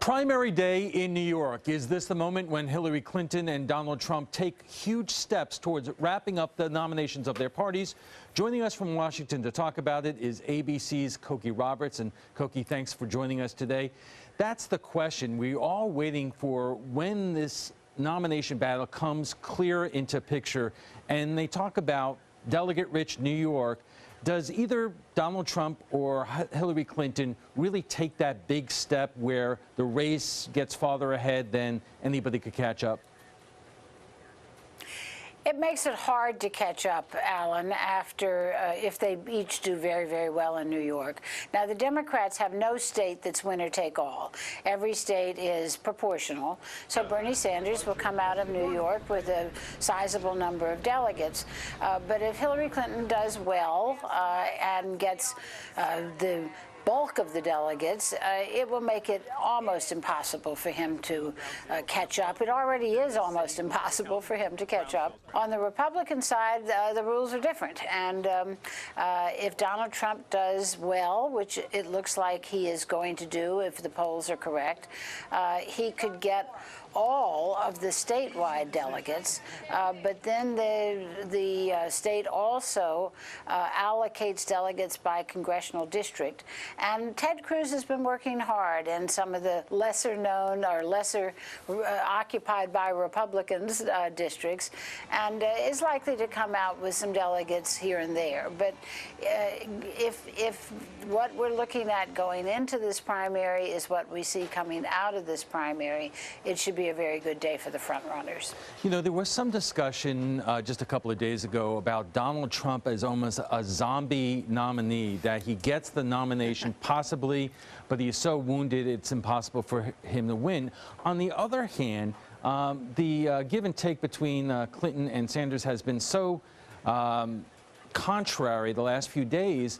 Primary day in New York. Is this the moment when Hillary Clinton and Donald Trump take huge steps towards wrapping up the nominations of their parties? Joining us from Washington to talk about it is ABC's Cokie Roberts. And Cokie, thanks for joining us today. That's the question. We're all waiting for when this nomination battle comes clear into picture. And they talk about delegate-rich New York. Does either Donald Trump or Hillary Clinton really take that big step where the race gets farther ahead than anybody could catch up? It makes it hard to catch up, Alan, after if they each do very, very well in New York. Now, the Democrats have no state that's winner take all. Every state is proportional. So Bernie Sanders will come out of New York with a sizable number of delegates. But if Hillary Clinton does well and gets the bulk of the delegates, it will make it almost impossible for him to catch up. It already is almost impossible for him to catch up. On the Republican side, the rules are different. And if Donald Trump does well, which it looks like he is going to do if the polls are correct, he could get all of the statewide delegates, but then the state also allocates delegates by congressional district. And Ted Cruz has been working hard in some of the lesser known or lesser occupied by Republicans districts, and is likely to come out with some delegates here and there. But if what we're looking at going into this primary is what we see coming out of this primary, it should be a very good day for the front runners. You know, there was some discussion just a couple of days ago about Donald Trump as almost a zombie nominee, that he gets the nomination possibly, but he is so wounded it's impossible for him to win. On the other hand, the give and take between Clinton and Sanders has been so contrary the last few days.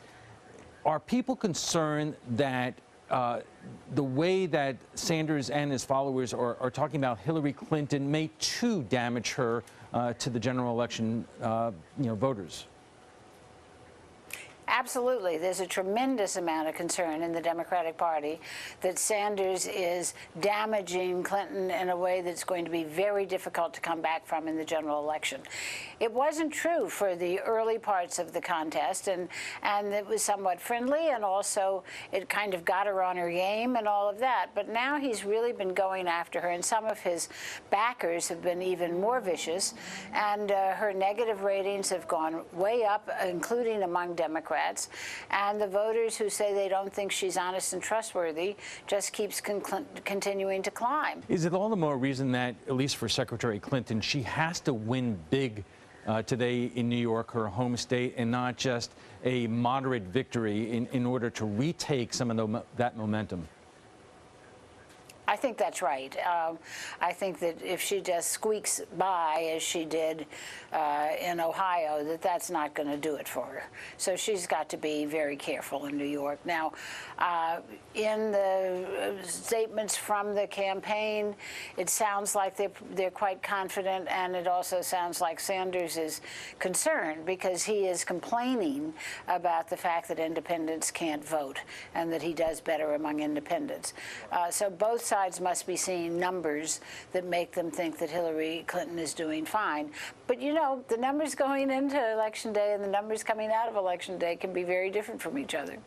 Are people concerned that the way that Sanders and his followers are talking about Hillary Clinton may too damage her to the general election, voters? Absolutely. There's a tremendous amount of concern in the Democratic Party that Sanders is damaging Clinton in a way that's going to be very difficult to come back from in the general election. It wasn't true for the early parts of the contest, and it was somewhat friendly, and also it kind of got her on her game and all of that. But now he's really been going after her, and some of his backers have been even more vicious, and her negative ratings have gone way up, including among Democrats. And the voters who say they don't think she's honest and trustworthy just keeps continuing to climb. Is it all the more reason that, at least for Secretary Clinton, she has to win big today in New York, her home state, and not just a moderate victory in order to retake some of that momentum? I think that's right. I think that if she just squeaks by, as she did in Ohio, that's not going to do it for her. So she's got to be very careful in New York. Now, in the statements from the campaign, it sounds like they're quite confident, and it also sounds like Sanders is concerned because he is complaining about the fact that independents can't vote and that he does better among independents. So both sides must be seeing numbers that make them think that Hillary Clinton is doing fine. But, you know, the numbers going into Election Day and the numbers coming out of Election Day can be very different from each other.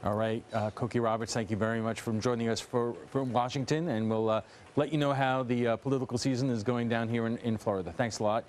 All right. Cokie Roberts, thank you very much for joining us from Washington, and we'll let you know how the political season is going down here in Florida. Thanks a lot.